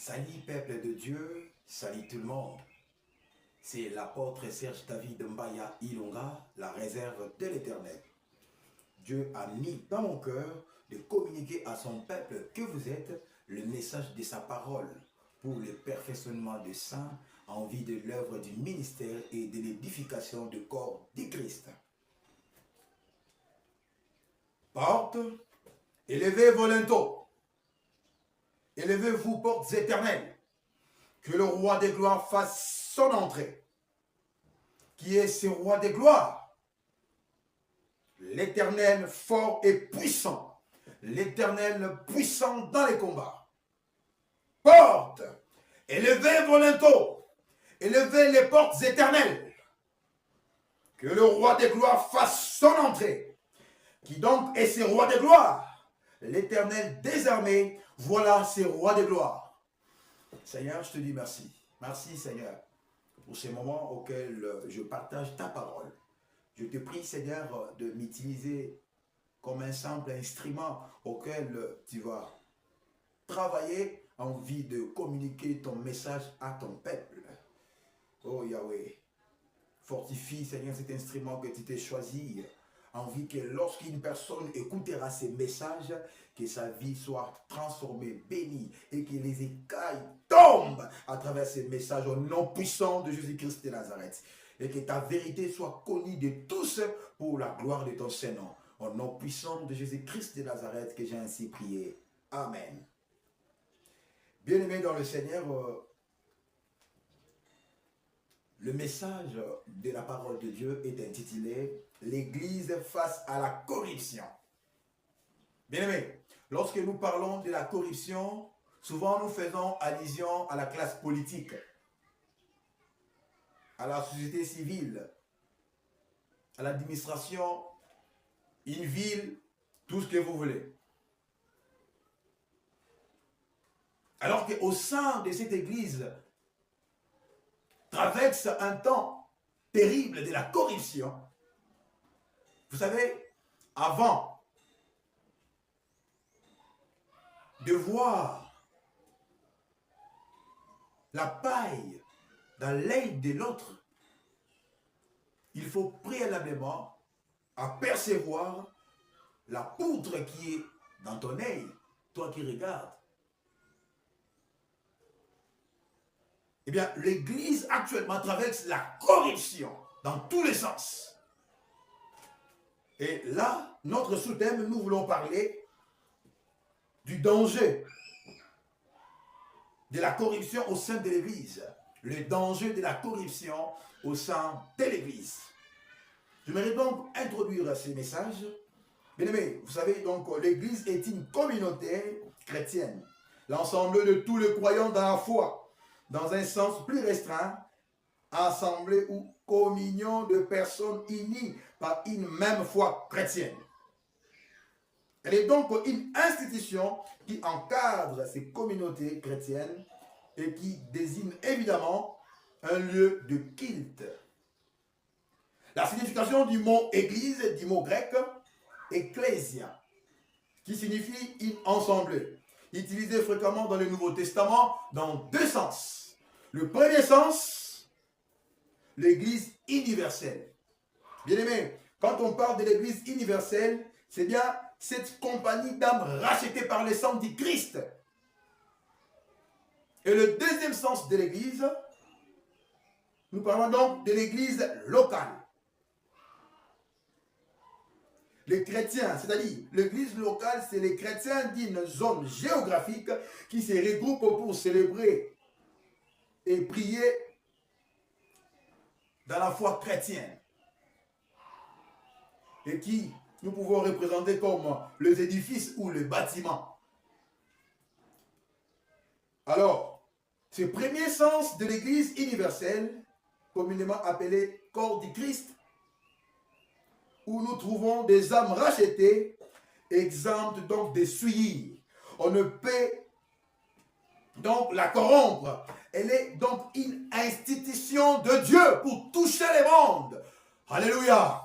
Salut peuple de Dieu, salut tout le monde. C'est l'apôtre Serge David Mbaya Ilonga, la réserve de l'Éternel. Dieu a mis dans mon cœur de communiquer à son peuple que vous êtes le message de sa parole pour le perfectionnement des saints en vue de l'œuvre du ministère et de l'édification du corps du Christ. Porte, élevez vos linteaux. Élevez-vous, portes éternelles, que le roi des gloires fasse son entrée. Qui est ce roi des gloires? L'Éternel fort et puissant, l'Éternel puissant dans les combats. Portes, élevez vos linteaux, élevez les portes éternelles, que le roi des gloires fasse son entrée. Qui donc est ce roi des gloires? L'Éternel des armées, voilà ces rois de gloire. Seigneur, je te dis merci. Merci Seigneur pour ces moments auxquels je partage ta parole. Je te prie Seigneur de m'utiliser comme un simple instrument auquel tu vas travailler en vue de communiquer ton message à ton peuple. Oh Yahweh, fortifie Seigneur cet instrument que tu t'es choisi, envie que lorsqu'une personne écoutera ces messages, que sa vie soit transformée, bénie, et que les écailles tombent à travers ces messages au nom puissant de Jésus-Christ de Nazareth. Et que ta vérité soit connue de tous pour la gloire de ton Saint-Nom. Au nom puissant de Jésus-Christ de Nazareth que j'ai ainsi prié. Amen. Bien-aimés dans le Seigneur, le message de la parole de Dieu est intitulé « L'Église face à la corruption ». Bien-aimés, lorsque nous parlons de la corruption, souvent nous faisons allusion à la classe politique, à la société civile, à l'administration, une ville, tout ce que vous voulez. Alors qu'au sein de cette Église, traverse un temps terrible de la corruption. Vous savez, avant de voir la paille dans l'œil de l'autre, il faut préalablement apercevoir la poutre qui est dans ton œil, toi qui regardes. Eh bien, l'Église actuellement traverse la corruption dans tous les sens. Et là, notre sous-thème, nous voulons parler du danger de la corruption au sein de l'Église. Le danger de la corruption au sein de l'Église. J'aimerais donc introduire ces messages. Bien aimés, vous savez donc, l'Église est une communauté chrétienne. L'ensemble de tous les croyants dans la foi. Dans un sens plus restreint, assemblée ou communion de personnes unies par une même foi chrétienne. Elle est donc une institution qui encadre ces communautés chrétiennes et qui désigne évidemment un lieu de culte. La signification du mot église, du mot grec ecclésia, qui signifie une assemblée, utilisé fréquemment dans le Nouveau Testament dans deux sens. Le premier sens, l'Église universelle. Bien aimé, quand on parle de l'Église universelle, c'est bien cette compagnie d'âmes rachetées par le sang du Christ. Et le deuxième sens de l'Église, nous parlons donc de l'Église locale. Les chrétiens, c'est-à-dire l'église locale, c'est les chrétiens d'une zone géographique qui se regroupent pour célébrer et prier dans la foi chrétienne. Et qui nous pouvons représenter comme les édifices ou les bâtiments. Alors, ce premier sens de l'église universelle, communément appelé corps du Christ, où nous trouvons des âmes rachetées, exemptes donc de souillir. On ne peut donc la corrompre. Elle est donc une institution de Dieu pour toucher les mondes. Alléluia.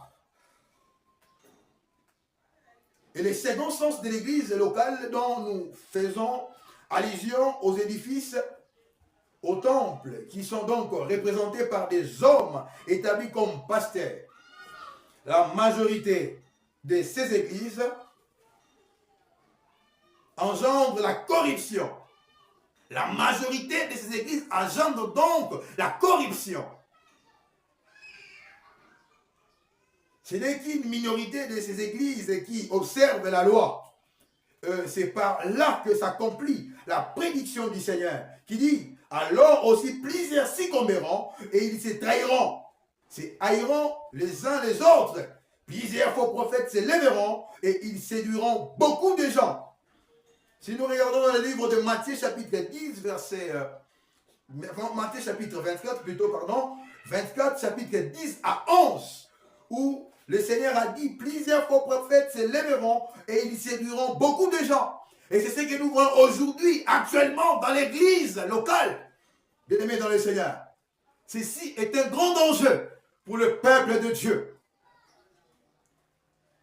Et le second sens de l'église locale dont nous faisons allusion aux édifices, aux temples, qui sont donc représentés par des hommes établis comme pasteurs. La majorité de ces églises engendre la corruption. La majorité de ces églises engendre donc la corruption. Ce n'est qu'une minorité de ces églises qui observent la loi. C'est par là que s'accomplit la prédiction du Seigneur, qui dit, alors aussi plusieurs succomberont et ils se trahiront, se haïront les uns les autres. Plusieurs faux prophètes se lèveront et ils séduiront beaucoup de gens. Si nous regardons dans le livre de Matthieu chapitre 10, Matthieu chapitre 24, 24 chapitre 10 à 11, où le Seigneur a dit, plusieurs faux prophètes se lèveront et ils séduiront beaucoup de gens. Et c'est ce que nous voyons aujourd'hui, actuellement, dans l'église locale. Bien-aimés dans le Seigneur, ceci est un grand danger pour le peuple de Dieu.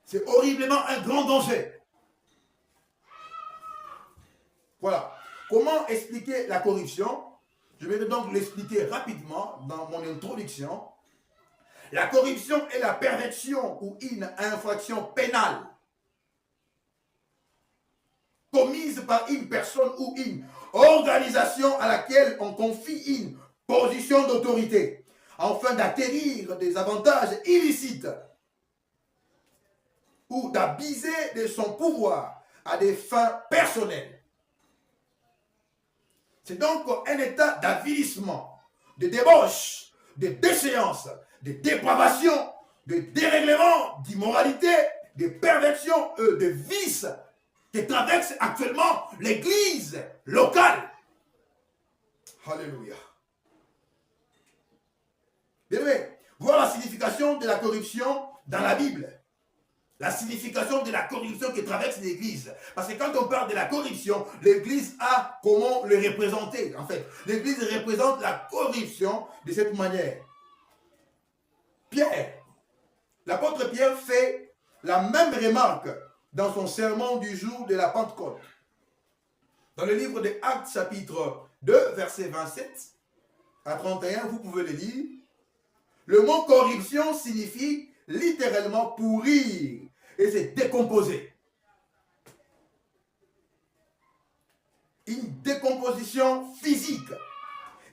C'est horriblement un grand danger. Voilà. Comment expliquer la corruption? Je vais donc l'expliquer rapidement dans mon introduction. La corruption est la perversion ou une infraction pénale commise par une personne ou une organisation à laquelle on confie une position d'autorité afin d'acquérir des avantages illicites ou d'abuser de son pouvoir à des fins personnelles. C'est donc un état d'avilissement, de débauche, de déchéance, de dépravation, de dérèglement, d'immoralité, de perversion, de vice qui traverse actuellement l'église locale. Alléluia. Bien aimé, voilà la signification de la corruption dans la Bible. La signification de la corruption qui traverse l'église. Parce que quand on parle de la corruption, l'église a comment le représenter. En fait, l'église représente la corruption de cette manière. Pierre, l'apôtre Pierre fait la même remarque dans son sermon du jour de la Pentecôte. Dans le livre des Actes, chapitre 2, verset 27 à 31, vous pouvez le lire. Le mot corruption signifie littéralement pourrir et se décomposer. Une décomposition physique.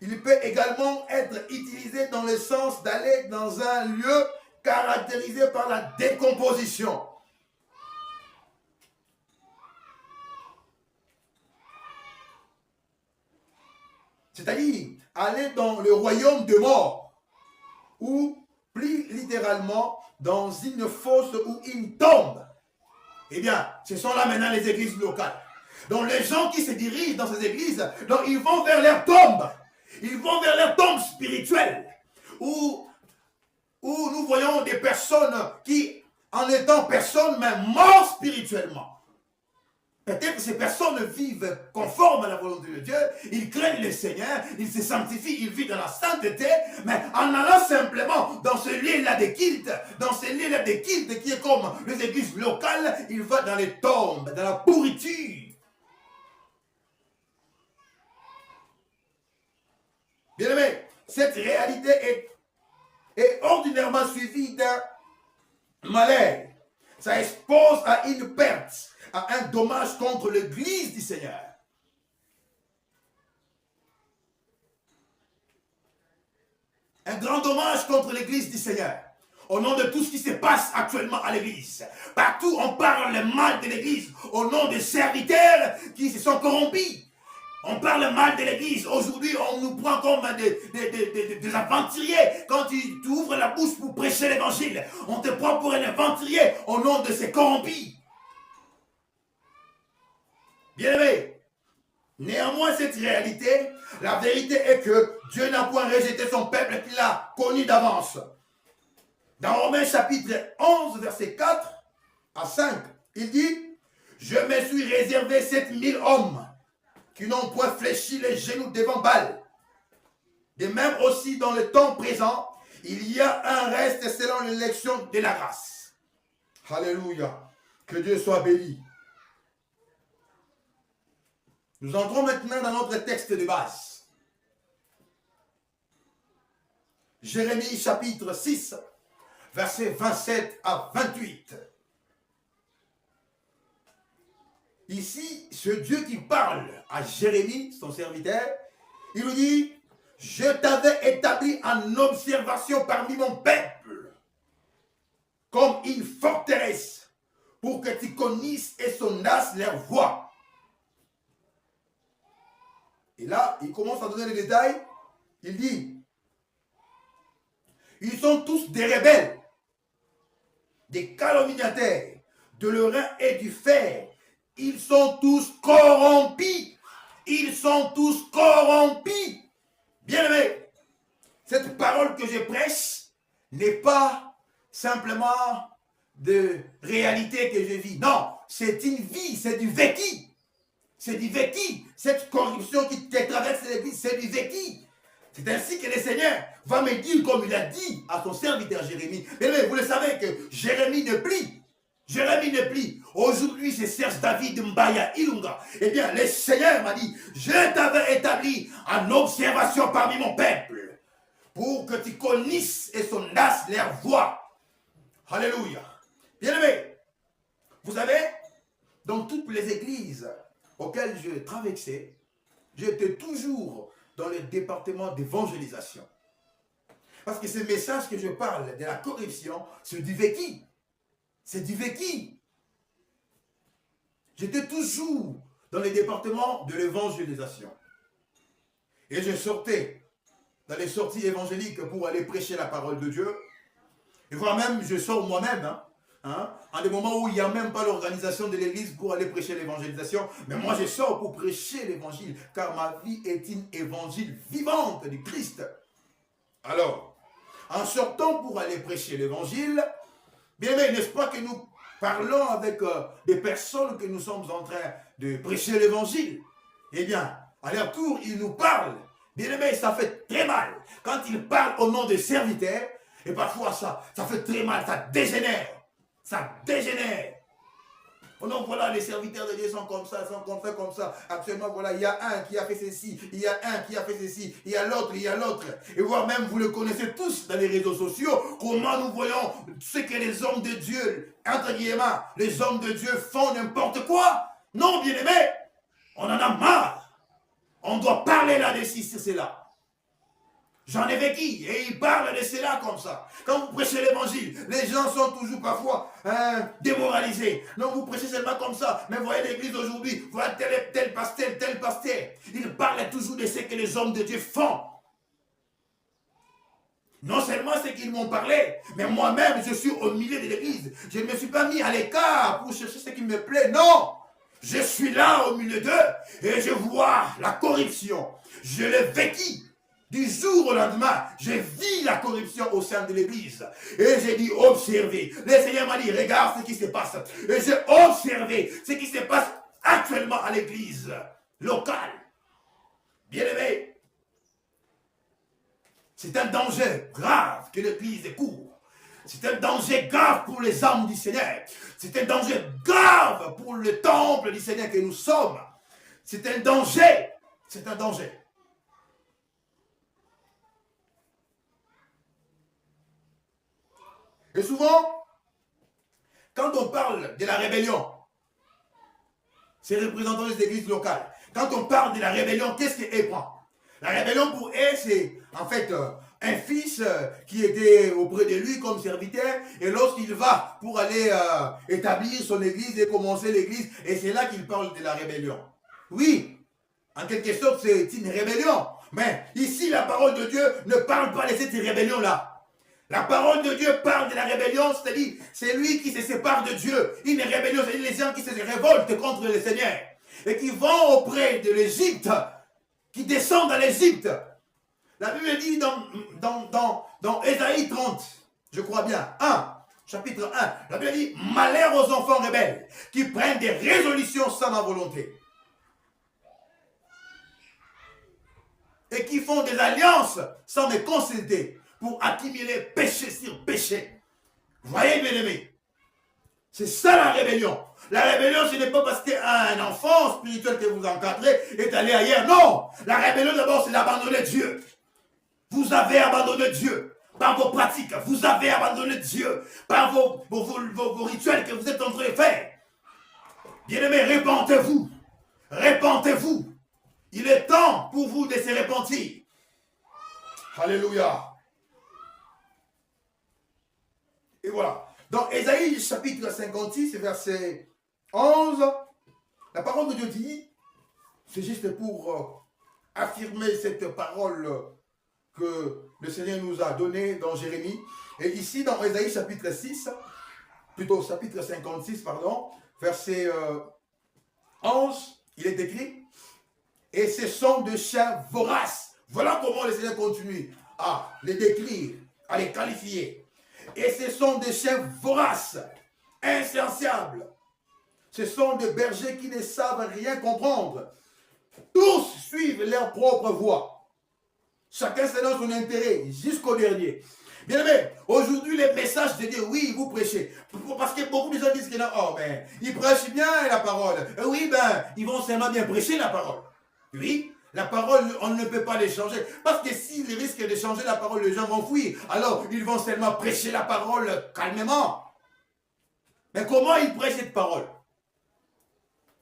Il peut également être utilisé dans le sens d'aller dans un lieu caractérisé par la décomposition. C'est-à-dire aller dans le royaume de mort, ou plus littéralement dans une fosse ou une tombe. Eh bien, ce sont là maintenant les églises locales. Donc les gens qui se dirigent dans ces églises, donc ils vont vers leur tombe. Ils vont vers leur tombe spirituelle. Où nous voyons des personnes qui, en étant personnes, mais mortes spirituellement. Peut-être que ces personnes vivent conformes à la volonté de Dieu, ils craignent le Seigneur, ils se sanctifient, ils vivent dans la sainteté, mais en allant simplement dans ce lieu-là de culte, qui est comme les églises locales, ils vont dans les tombes, dans la pourriture. Bien aimé, cette réalité est ordinairement suivie d'un malheur. Ça expose à une perte, à un dommage contre l'église du Seigneur. Un grand dommage contre l'église du Seigneur. Au nom de tout ce qui se passe actuellement à l'église. Partout on parle le mal de l'église. Au nom des serviteurs qui se sont corrompus. On parle mal de l'église. Aujourd'hui, on nous prend comme des aventuriers. Quand tu ouvres la bouche pour prêcher l'évangile, on te prend pour un aventurier au nom de ces corrompus. Bien aimé, néanmoins cette réalité, la vérité est que Dieu n'a point rejeté son peuple qu'il a connu d'avance. Dans Romains chapitre 11, verset 4 à 5, il dit, « Je me suis réservé 7000 hommes qui n'ont point fléchi les genoux devant Baal. De même aussi dans le temps présent, il y a un reste selon l'élection de la grâce. » Alléluia. Que Dieu soit béni. Nous entrons maintenant dans notre texte de base. Jérémie chapitre 6, versets 27 à 28. Ici, ce Dieu qui parle à Jérémie, son serviteur, il lui dit, je t'avais établi en observation parmi mon peuple, comme une forteresse, pour que tu connaisses et sonasses leur voix. Et là, il commence à donner les détails. Il dit, ils sont tous des rebelles, des calomniateurs, de l'airain et du fer. Ils sont tous corrompus. Ils sont tous corrompus. Bien-aimés, cette parole que je prêche n'est pas simplement de réalité que je vis. Non, c'est une vie, c'est du vécu. C'est du vécu. Cette corruption qui traverse l'église, c'est du vécu. C'est ainsi que le Seigneur va me dire, comme il a dit à son serviteur Jérémie. Mais vous le savez que Jérémie ne plie. Jérémie ne plie. Aujourd'hui, c'est Serge David Mbaya Ilunga. Eh bien, le Seigneur m'a dit, je t'avais établi en observation parmi mon peuple, pour que tu connaisses et sonasses leur voix. Alléluia. Bien-aimé, vous savez, dans toutes les églises auxquelles je traversais, j'étais toujours dans le département d'évangélisation. Parce que ce message que je parle de la corruption, c'est du vécu. C'est du vécu. J'étais toujours dans le département de l'évangélisation. Et je sortais dans les sorties évangéliques pour aller prêcher la parole de Dieu. Et voire même, je sors moi-même, en des moments où il n'y a même pas l'organisation de l'église pour aller prêcher l'évangélisation. Mais moi, je sors pour prêcher l'évangile, car ma vie est une évangile vivante du Christ. Alors, en sortant pour aller prêcher l'évangile, bien aimé, n'est-ce pas que nous parlons avec des personnes que nous sommes en train de prêcher l'évangile? Eh bien, à leur tour, ils nous parlent. Bien aimé, ça fait très mal. Quand ils parlent au nom des serviteurs, et parfois ça fait très mal, ça dégénère. Ça dégénère. Oh non, voilà, les serviteurs de Dieu sont comme ça, comme ça. Absolument, voilà, il y a un qui a fait ceci, il y a un qui a fait ceci, il y a l'autre, il y a l'autre. Et voire même, vous le connaissez tous dans les réseaux sociaux, comment nous voyons ce que les hommes de Dieu, entre guillemets, les hommes de Dieu font n'importe quoi. Non, bien aimé, on en a marre. On doit parler là-dessus, c'est cela. J'en ai vécu, et ils parlent de cela comme ça. Quand vous prêchez l'évangile, les gens sont toujours parfois démoralisés. Non, vous prêchez seulement comme ça. Mais voyez l'église aujourd'hui, voilà tel pasteur. Ils parlent toujours de ce que les hommes de Dieu font. Non seulement ce qu'ils m'ont parlé, mais moi-même, je suis au milieu de l'église. Je ne me suis pas mis à l'écart pour chercher ce qui me plaît. Non! Je suis là au milieu d'eux et je vois la corruption. Je l'ai vécu. Du jour au lendemain, je vis la corruption au sein de l'église. Et j'ai dit, observez. Le Seigneur m'a dit, regarde ce qui se passe. Et j'ai observé ce qui se passe actuellement à l'église locale. Bien aimé, c'est un danger grave que l'église court. C'est un danger grave pour les âmes du Seigneur. C'est un danger grave pour le temple du Seigneur que nous sommes. C'est un danger. C'est un danger. Et souvent, quand on parle de la rébellion, ces représentants des églises locales, quand on parle de la rébellion, qu'est-ce qu'elle prend? La rébellion pour elle, c'est en fait un fils qui était auprès de lui comme serviteur, et lorsqu'il va pour aller établir son église et commencer l'église, et c'est là qu'il parle de la rébellion. Oui, en quelque sorte, c'est une rébellion. Mais ici, la parole de Dieu ne parle pas de cette rébellion-là. La parole de Dieu parle de la rébellion, c'est-à-dire, c'est lui qui se sépare de Dieu. Une rébellion, c'est les gens qui se révoltent contre le Seigneur et qui vont auprès de l'Égypte, qui descendent dans l'Égypte. La Bible dit dans Ésaïe 30, je crois bien, 1, chapitre 1, la Bible dit, malheur aux enfants rebelles qui prennent des résolutions sans ma volonté et qui font des alliances sans me consulter, pour accumuler péché sur péché. Voyez, bien aimés, C'est ça la rébellion. La rébellion, ce n'est pas parce qu'un enfant spirituel que vous encadrez est allé ailleurs. Non. La rébellion, d'abord, c'est d'abandonner Dieu. Vous avez abandonné Dieu par vos pratiques. Vous avez abandonné Dieu par vos rituels que vous êtes en train de faire. Bien-aimés, répentez-vous. Répentez-vous. Il est temps pour vous de se repentir. Alléluia. Et voilà. Dans Ésaïe chapitre 56, verset 11, la parole de Dieu dit, c'est juste pour affirmer cette parole que le Seigneur nous a donnée dans Jérémie. Et ici, dans Ésaïe chapitre 6, plutôt chapitre 56, pardon, verset 11, il est écrit, et ce sont de chiens voraces. Voilà comment le Seigneur continue à les décrire, à les qualifier. Et ce sont des chiens voraces, insatiables. Ce sont des bergers qui ne savent rien comprendre. Tous suivent leur propre voie. Chacun se donne son intérêt jusqu'au dernier. Bien aimé, aujourd'hui les messages de Dieu, oui, vous prêchez. Parce que beaucoup de gens disent que non, oh ben, ils prêchent bien la parole. Oui, ben, ils vont seulement bien prêcher la parole. Oui, la parole, on ne peut pas les changer. Parce que s'ils risquent de changer la parole, les gens vont fuir. Alors, ils vont seulement prêcher la parole calmement. Mais comment ils prêchent cette parole?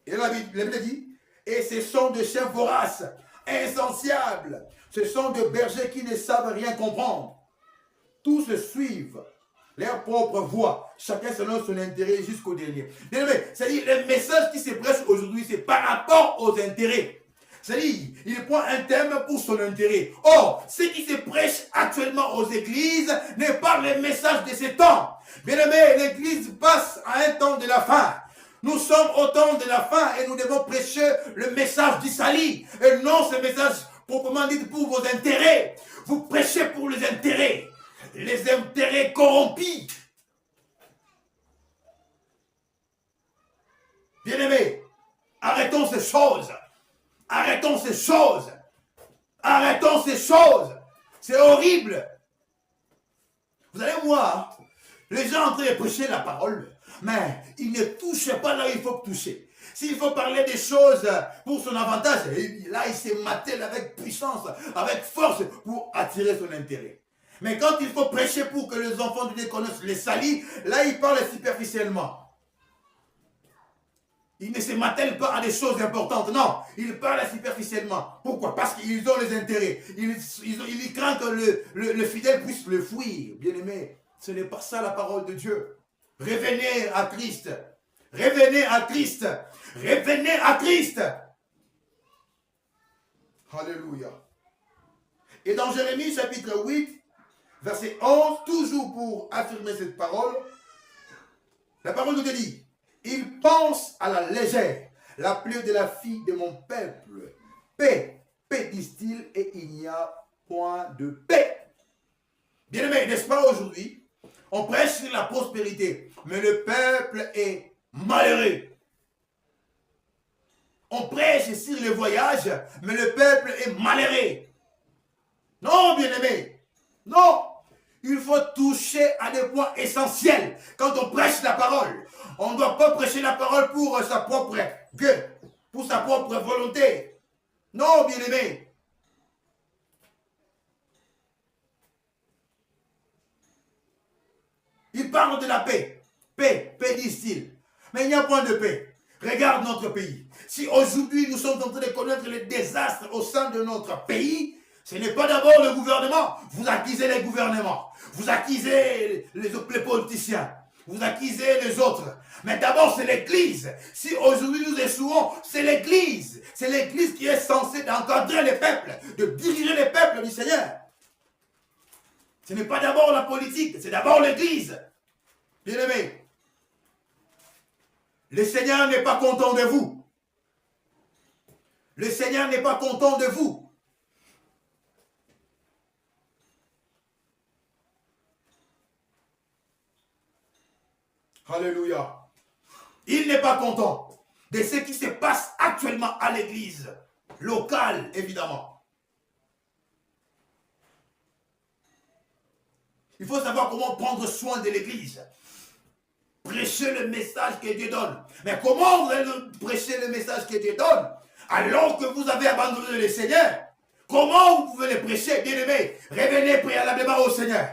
Et la Bible dit, et ce sont des chiens voraces, insatiables. Ce sont des bergers qui ne savent rien comprendre. Tous se suivent leur propre voie. Chacun selon son intérêt jusqu'au dernier. C'est-à-dire, le message qui se prêche aujourd'hui, c'est par rapport aux intérêts. C'est-à-dire, il prend un thème pour son intérêt. Or, ce qui se prêche actuellement aux églises n'est pas le message de ce temps. Bien aimé, l'église passe à un temps de la fin. Nous sommes au temps de la fin et nous devons prêcher le message du salut. Et non ce message proprement dit pour vos intérêts. Vous prêchez pour les intérêts. Les intérêts corrompus. Bien aimé, arrêtons ces choses. Arrêtons ces choses. Arrêtons ces choses. C'est horrible. Vous allez voir, les gens en train de prêcher la parole, mais ils ne touchent pas là où il faut toucher. S'il faut parler des choses pour son avantage, là il se matèle avec puissance, avec force pour attirer son intérêt. Mais quand il faut prêcher pour que les enfants de Dieu connaissent les salis, là il parle superficiellement. Il ne se matèle pas à des choses importantes. Non, il parle superficiellement. Pourquoi? Parce qu'ils ont les intérêts. Ils craignent que le fidèle puisse le fuir. Bien aimé, ce n'est pas ça la parole de Dieu. Revenez à Christ. Revenez à Christ. Revenez à Christ. Alléluia. Et dans Jérémie chapitre 8, verset 11, toujours pour affirmer cette parole, la parole de Dieu dit, il pense à la légère, la plaie de la fille de mon peuple. Paix, paix disent-ils, et il n'y a point de paix. Bien aimé, n'est-ce pas aujourd'hui? On prêche sur la prospérité, mais le peuple est malheureux. On prêche sur le voyage, mais le peuple est malheureux. Non, bien aimé, non. Il faut toucher à des points essentiels quand on prêche la parole. On ne doit pas prêcher la parole pour sa propre gueule, pour sa propre volonté. Non, bien-aimé. Il parle de la paix. Paix, paix disent-ils. Mais il n'y a point de paix. Regarde notre pays. Si aujourd'hui nous sommes en train de connaître les désastres au sein de notre pays, ce n'est pas d'abord le gouvernement. Vous accusez les gouvernements. Vous accusez les politiciens. Vous accusez les autres. Mais d'abord, c'est l'Église. Si aujourd'hui nous échouons, c'est l'Église. C'est l'Église qui est censée encadrer les peuples, de diriger les peuples du Seigneur. Ce n'est pas d'abord la politique, c'est d'abord l'Église. Bien-aimés, le Seigneur n'est pas content de vous. Le Seigneur n'est pas content de vous. Alléluia. Il n'est pas content de ce qui se passe actuellement à l'église locale, évidemment. Il faut savoir comment prendre soin de l'église. prêcher le message que Dieu donne. Mais comment vous allez prêcher le message que Dieu donne alors que vous avez abandonné le Seigneur? Comment vous pouvez le prêcher, bien-aimés? Revenez préalablement au Seigneur.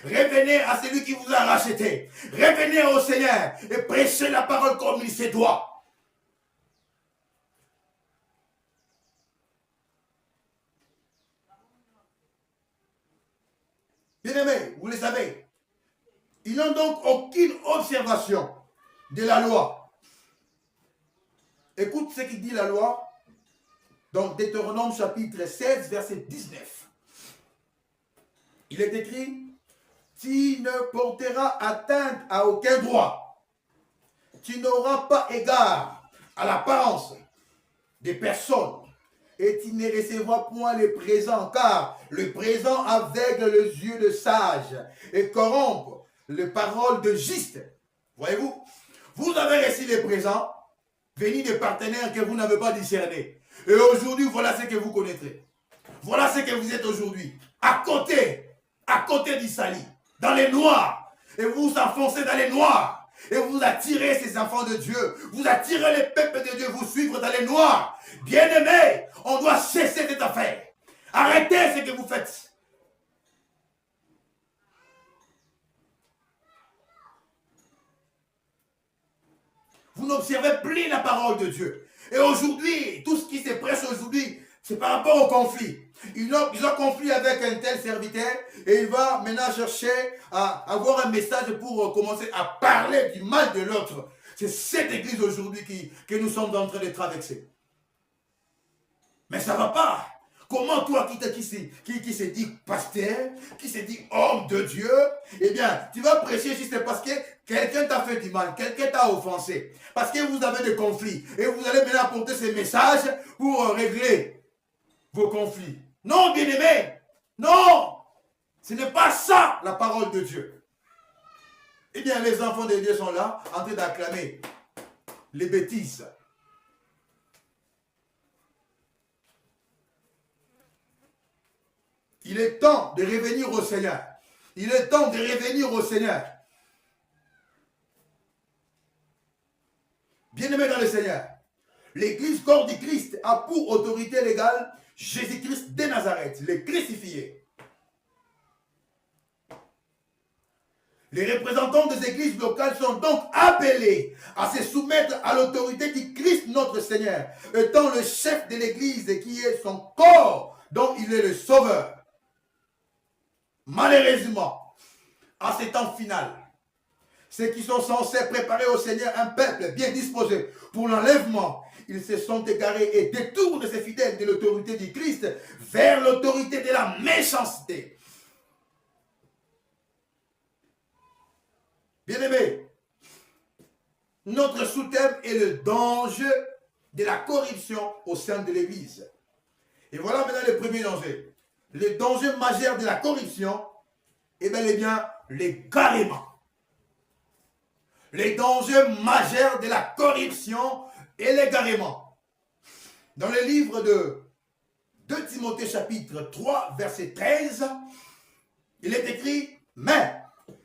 Revenez à celui qui vous a racheté. Revenez au Seigneur et prêchez la parole comme il se doit. Bien-aimés, vous le savez, ils n'ont donc aucune observation de la loi. Écoute ce qu'il dit la loi dans Deutéronome chapitre 16, verset 19. Il est écrit, tu ne porteras atteinte à aucun droit. Tu n'auras pas égard à l'apparence des personnes et tu ne recevras point le présent, car le présent aveugle les yeux de sages et corrompt les paroles de juste. Voyez-vous, vous avez reçu les présents venus des partenaires que vous n'avez pas discernés. Et aujourd'hui, voilà ce que vous connaîtrez. Voilà ce que vous êtes aujourd'hui. À côté d'Isali, dans les noirs. Et vous vous enfoncez dans les noirs. Et vous attirez ces enfants de Dieu. Vous attirez les peuples de Dieu, vous suivre dans les noirs. Bien-aimés, on doit cesser cette affaire. Arrêtez ce que vous faites. Vous n'observez plus la parole de Dieu. Et aujourd'hui, tout ce qui se presse aujourd'hui, c'est par rapport au conflit. Ils ont conflit avec un tel serviteur et il va maintenant chercher à avoir un message pour commencer à parler du mal de l'autre. C'est cette église aujourd'hui que nous sommes en train de traverser. Mais ça ne va pas. Comment toi qui se dit pasteur, qui se dit homme de Dieu, eh bien, tu vas prêcher juste parce que quelqu'un t'a fait du mal, quelqu'un t'a offensé, parce que vous avez des conflits, et vous allez maintenant apporter ces messages pour régler vos conflits. Non, bien-aimé, non, ce n'est pas ça la parole de Dieu. Eh bien, les enfants de Dieu sont là, en train d'acclamer les bêtises. Il est temps de revenir au Seigneur. Il est temps de revenir au Seigneur. Bien-aimés dans le Seigneur, l'Église corps du Christ a pour autorité légale Jésus-Christ de Nazareth, le crucifié. Les représentants des églises locales sont donc appelés à se soumettre à l'autorité du Christ notre Seigneur, étant le chef de l'Église qui est son corps, dont il est le sauveur. Malheureusement, en ces temps final, ceux qui sont censés préparer au Seigneur un peuple bien disposé pour l'enlèvement, ils se sont égarés et détournent ces fidèles de l'autorité du Christ vers l'autorité de la méchanceté. Bien-aimés, notre sous-thème est le danger de la corruption au sein de l'Église. Et voilà maintenant le premier danger. Le danger majeur de la corruption est bel et bien l'égarement. Les dangers majeurs de la corruption et l'égarement. Dans le livre de 2 Timothée chapitre 3 verset 13, il est écrit « Mais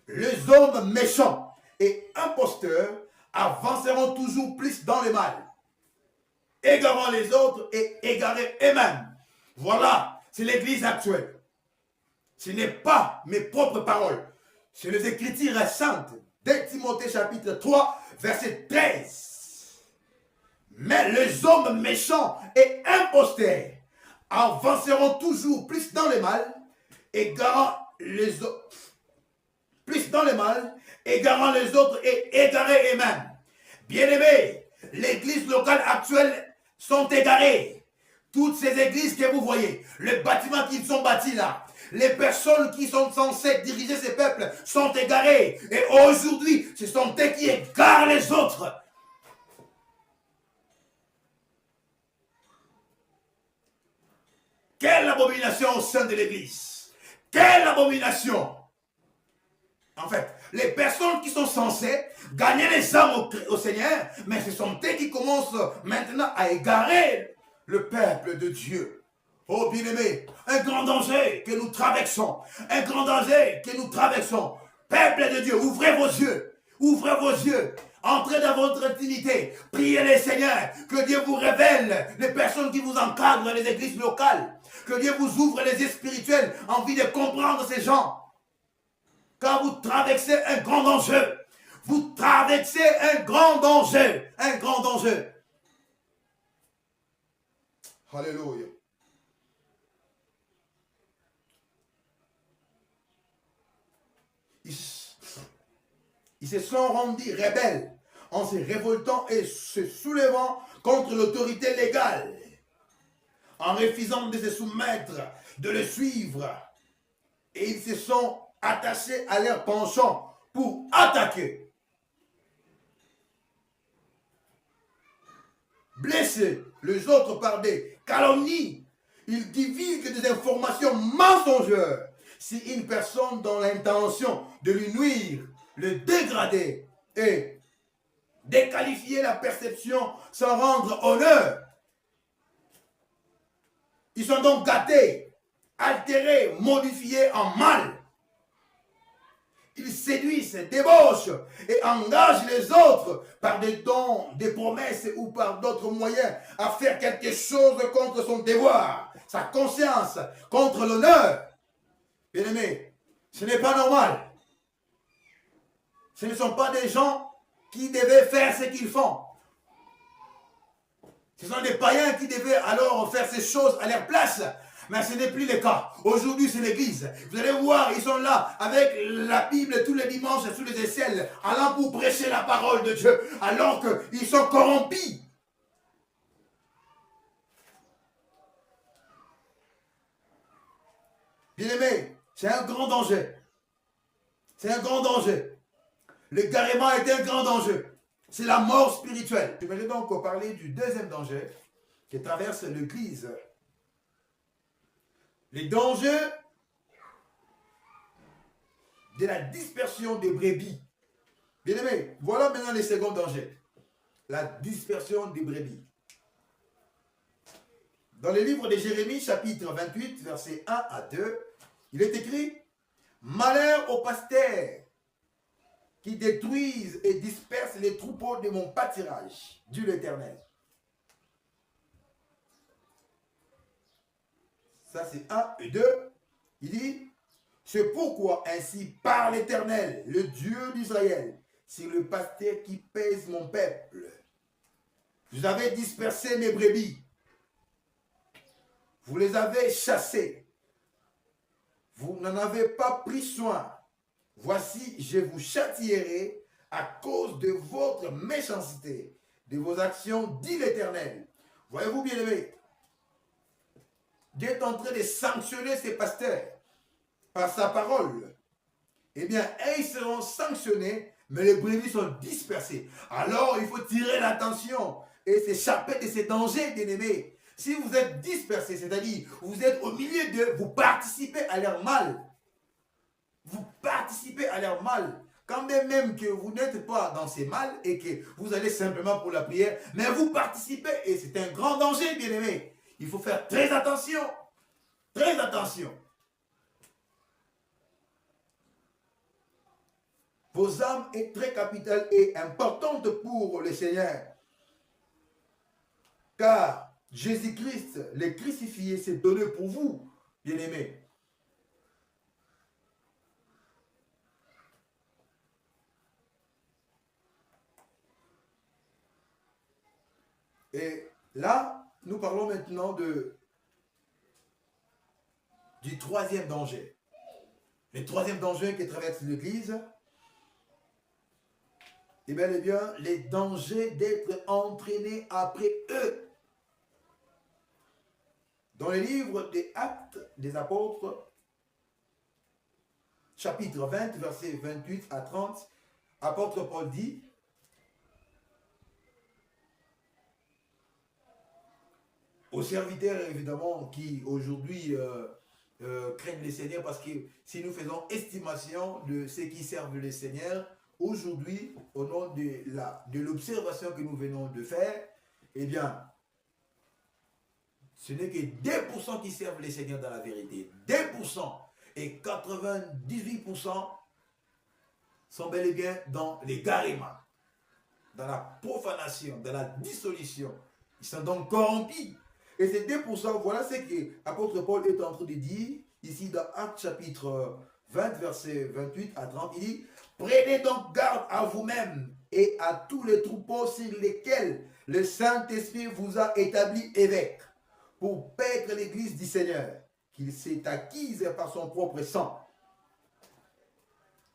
les hommes méchants et imposteurs avanceront toujours plus dans le mal, égarant les autres et égarés eux-mêmes. » Voilà. C'est l'église actuelle. Ce n'est pas mes propres paroles. C'est les Écritures saintes. 2 Timothée chapitre 3, verset 13. Mais les hommes méchants et imposteurs avanceront toujours plus dans le mal, égarant les autres. Plus dans le mal, égarant les autres et égarés eux-mêmes. Bien-aimés, l'église locale actuelle sont égarées. Toutes ces églises que vous voyez, les bâtiments qui sont bâtis là, les personnes qui sont censées diriger ces peuples sont égarées. Et aujourd'hui, ce sont eux qui égarent les autres. Quelle abomination au sein de l'église! Quelle abomination! En fait, les personnes qui sont censées gagner les âmes au Seigneur, mais ce sont eux qui commencent maintenant à égarer le peuple de Dieu. Oh bien-aimé, un grand danger que nous traversons. Un grand danger que nous traversons. Peuple de Dieu, ouvrez vos yeux. Ouvrez vos yeux. Entrez dans votre intimité. Priez les Seigneurs. Que Dieu vous révèle les personnes qui vous encadrent dans les églises locales. Que Dieu vous ouvre les yeux spirituels. Envie de comprendre ces gens. Car vous traversez un grand danger. Vous traversez un grand danger. Un grand danger. Alléluia. Ils se sont rendus rebelles en se révoltant et se soulevant contre l'autorité légale, en refusant de se soumettre, de le suivre. Et ils se sont attachés à leur penchant pour attaquer, blesser les autres par des calomnies. Ils divulguent des informations mensongères. Si une personne dans l'intention de lui nuire, le dégrader et déqualifier la perception sans rendre honneur, ils sont donc gâtés, altérés, modifiés en mal. Ils séduisent, débauchent et engagent les autres par des dons, des promesses ou par d'autres moyens à faire quelque chose contre son devoir, sa conscience, contre l'honneur. Bien-aimés, ce n'est pas normal. Ce ne sont pas des gens qui devaient faire ce qu'ils font. Ce sont des païens qui devaient alors faire ces choses à leur place. Mais ce n'est plus le cas. Aujourd'hui, c'est l'église. Vous allez voir, ils sont là avec la Bible tous les dimanches sous les aisselles, allant pour prêcher la parole de Dieu, alors qu'ils sont corrompus. Bien-aimés, c'est un grand danger. C'est un grand danger. L'égarement est un grand danger. C'est la mort spirituelle. Je vais donc parler du deuxième danger qui traverse l'église. Les dangers de la dispersion des brebis. Bien aimé, voilà maintenant les seconds dangers. La dispersion des brebis. Dans le livre de Jérémie, chapitre 28, versets 1 à 2, il est écrit « Malheur aux pasteurs qui détruisent et dispersent les troupeaux de mon pâturage, dit l'Éternel. » Ça c'est 1 et 2. Il dit « C'est pourquoi ainsi parle l'Éternel, le Dieu d'Israël, c'est le pasteur qui pèse mon peuple. Vous avez dispersé mes brebis. Vous les avez chassés. Vous n'en avez pas pris soin. Voici, je vous châtierai à cause de votre méchanceté, de vos actions, dit l'Éternel. » Voyez-vous, bien-aimés, Dieu est en train de sanctionner ses pasteurs par sa parole. Eh bien, ils seront sanctionnés, mais les brebis sont dispersés. Alors, il faut tirer l'attention et s'échapper de ces dangers, bien-aimés. Si vous êtes dispersés, c'est-à-dire vous êtes au milieu d'eux, vous participez à leur mal. Vous participez à leur mal. Quand même que vous n'êtes pas dans ces mal et que vous allez simplement pour la prière, mais vous participez et c'est un grand danger, bien-aimés. Il faut faire très attention. Très attention. Vos âmes est très capitale et importante pour le Seigneur. Car Jésus-Christ, le crucifié, s'est donné pour vous, bien-aimés. Et là, nous parlons maintenant du troisième danger. Le troisième danger qui traverse l'Église, et bien, les dangers d'être entraîné après eux. Dans le livre des Actes des Apôtres, chapitre 20, versets 28 à 30, apôtre Paul dit, aux serviteurs évidemment qui aujourd'hui craignent le Seigneur, parce que si nous faisons estimation de ceux qui servent le Seigneur, aujourd'hui, au nom de l'observation que nous venons de faire, eh bien, ce n'est que 2% qui servent les Seigneurs dans la vérité. 2%. Et 98% sont bel et bien dans l'égarement, dans la profanation, dans la dissolution. Ils sont donc corrompus. Et c'était pour ça, voilà ce que l'apôtre Paul est en train de dire ici dans Actes chapitre 20, verset 28 à 30. Il dit, prenez donc garde à vous-même et à tous les troupeaux sur lesquels le Saint-Esprit vous a établi évêque, pour paître l'église du Seigneur, qu'il s'est acquise par son propre sang.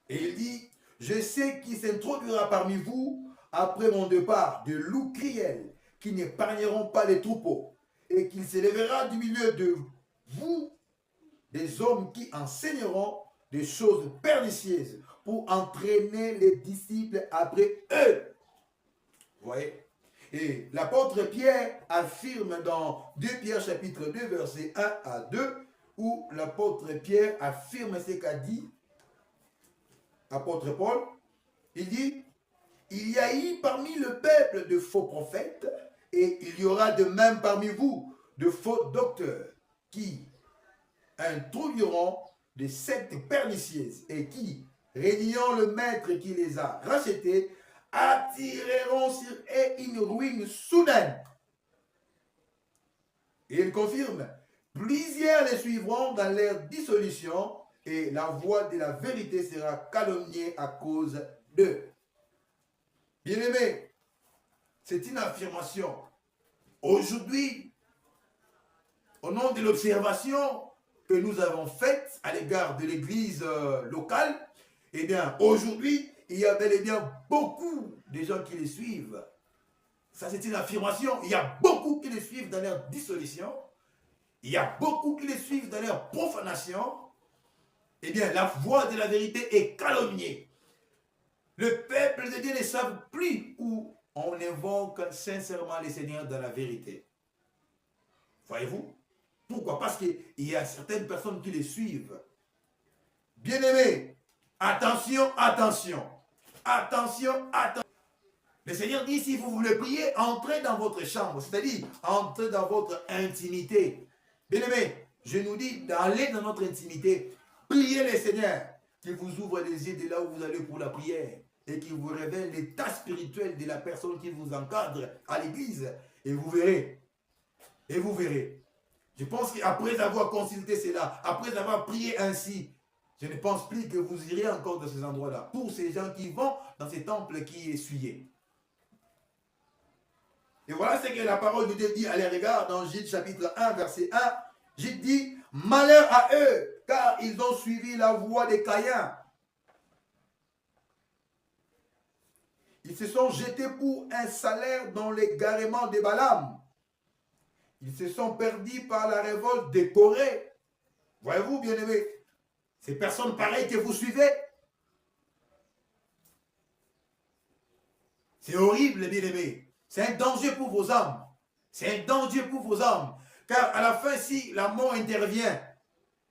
Et il dit, je sais qu'il s'introduira parmi vous, après mon départ, de loups criels, qui n'épargneront pas les troupeaux, et qu'il s'élèvera du milieu de vous des hommes qui enseigneront des choses pernicieuses pour entraîner les disciples après eux. Vous voyez? Et l'apôtre Pierre affirme dans 2 Pierre chapitre 2 verset 1 à 2, où l'apôtre Pierre affirme ce qu'a dit l'apôtre Paul. Il dit, il y a eu parmi le peuple de faux prophètes, et il y aura de même parmi vous de faux docteurs qui introduiront des sectes pernicieuses et qui, régnant le maître qui les a rachetés, attireront sur eux une ruine soudaine. Et il confirme, plusieurs les suivront dans leur dissolution et la voie de la vérité sera calomniée à cause d'eux. Bien-aimés, c'est une affirmation. Aujourd'hui, au nom de l'observation que nous avons faite à l'égard de l'église locale, eh bien, aujourd'hui, il y a bel et bien beaucoup de gens qui les suivent. Ça, c'est une affirmation. Il y a beaucoup qui les suivent dans leur dissolution. Il y a beaucoup qui les suivent dans leur profanation. Eh bien, la voie de la vérité est calomniée. Le peuple de Dieu ne savent plus où on invoque sincèrement les seigneurs dans la vérité. Voyez-vous? Pourquoi? Parce qu'il y a certaines personnes qui les suivent. Bien-aimés, attention, attention. Attention, attention. Le Seigneur dit, si vous voulez prier, entrez dans votre chambre, c'est-à-dire, entrez dans votre intimité. Bien-aimés, je nous dis d'aller dans notre intimité, priez le Seigneur, qu'il vous ouvre les yeux de là où vous allez pour la prière, et qu'il vous révèle l'état spirituel de la personne qui vous encadre à l'église, et vous verrez. Et vous verrez. Je pense qu'après avoir consulté cela, après avoir prié ainsi, je ne pense plus que vous irez encore dans ces endroits-là. Pour ces gens qui vont dans ces temples qui essuyaient. Et voilà ce que la parole de Dieu dit à l'égard dans Gilles chapitre 1, verset 1. Gilles dit, malheur à eux, car ils ont suivi la voie des Caïns. Ils se sont jetés pour un salaire dans l'égarement de Balaam. Ils se sont perdus par la révolte des Corée. Voyez-vous, bien-aimés, ces personnes pareilles que vous suivez, c'est horrible, bien-aimés. C'est un danger pour vos âmes. C'est un danger pour vos âmes. Car à la fin, si la mort intervient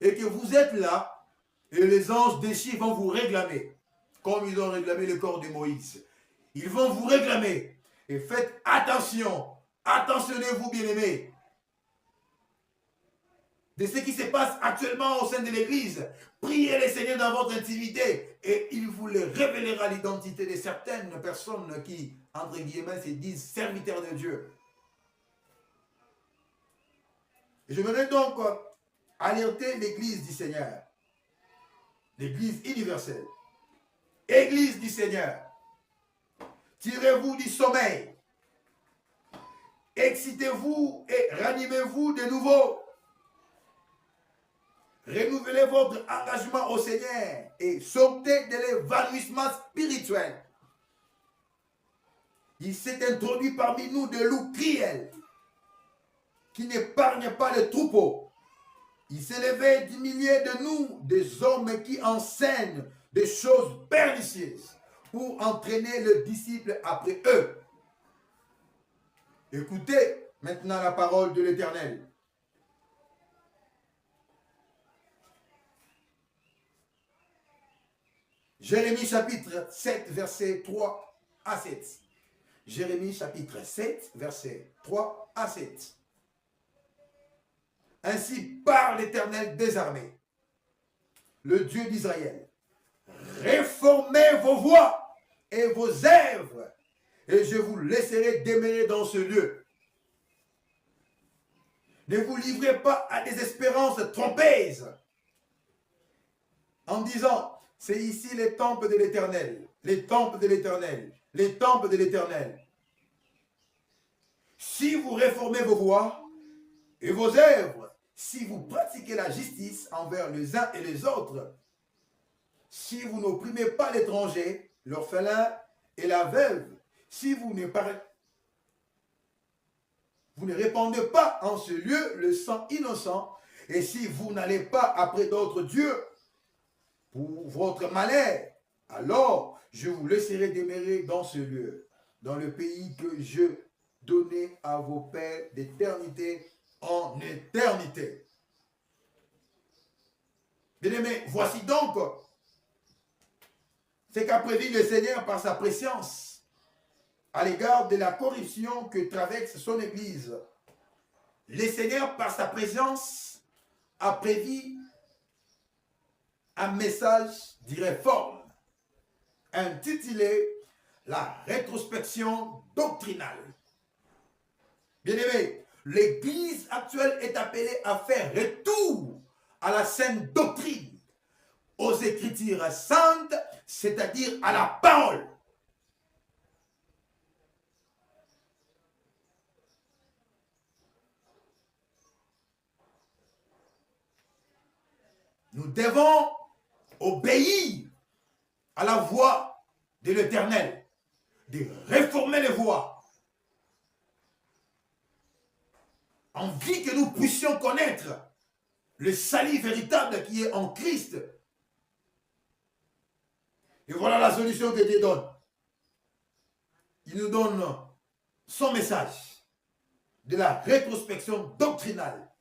et que vous êtes là, et les anges déchis vont vous réclamer, comme ils ont réclamé le corps de Moïse. Ils vont vous réclamer. Et faites attention. Attentionnez-vous, bien-aimés, de ce qui se passe actuellement au sein de l'Église. Priez le Seigneur dans votre intimité et il vous le révélera l'identité de certaines personnes qui, entre guillemets, se disent serviteurs de Dieu. Je voudrais donc alerter l'Église du Seigneur, l'Église universelle, Église du Seigneur. Tirez-vous du sommeil, excitez-vous et ranimez-vous de nouveau. Renouvelez votre engagement au Seigneur et sortez de l'évanouissement spirituel. Il s'est introduit parmi nous de loups criels qui n'épargnent pas les troupeaux. Il s'est levé du milieu de nous des hommes qui enseignent des choses pernicieuses pour entraîner le disciple après eux. Écoutez maintenant la parole de l'Éternel. Jérémie chapitre 7, verset 3 à 7. Jérémie chapitre 7, verset 3 à 7. Ainsi parle l'Éternel des armées, le Dieu d'Israël. réformez vos voies et vos œuvres, et je vous laisserai demeurer dans ce lieu. Ne vous livrez pas à des espérances trompeuses en disant, c'est ici les temples de l'Éternel, les temples de l'Éternel, les temples de l'Éternel. Si vous réformez vos voies et vos œuvres, si vous pratiquez la justice envers les uns et les autres, si vous n'opprimez pas l'étranger, l'orphelin et la veuve, si vous ne répandez pas en ce lieu le sang innocent, et si vous n'allez pas après d'autres dieux pour votre malheur, alors je vous laisserai demeurer dans ce lieu, dans le pays que je donnais à vos pères d'éternité en éternité. Bien-aimés, voici donc ce qu'a prévu le Seigneur par sa préscience à l'égard de la corruption que traverse son Église. Le Seigneur, par sa présence, a prévu un message de réforme intitulé « La rétrospection doctrinale ». Bien-aimés, l'Église actuelle est appelée à faire retour à la sainte doctrine, aux Écritures saintes, c'est-à-dire à la parole. Nous devons obéir à la voix de l'Éternel, de réformer les voies, en vue que nous puissions connaître le salut véritable qui est en Christ. Et voilà la solution que Dieu donne. Il nous donne son message de la rétrospection doctrinale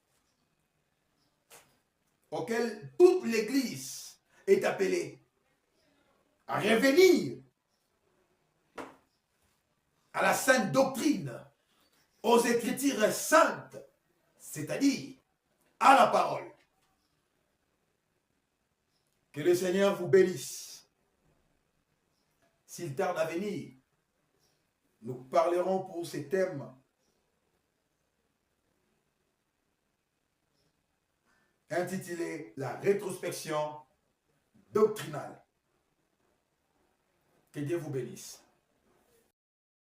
auquel toute l'Église est appelée à revenir à la sainte doctrine, aux Écritures saintes, c'est-à-dire à la parole. Que le Seigneur vous bénisse. S'il tarde à venir, nous parlerons pour ces thèmes intitulés La rétrospection doctrinale. Que Dieu vous bénisse.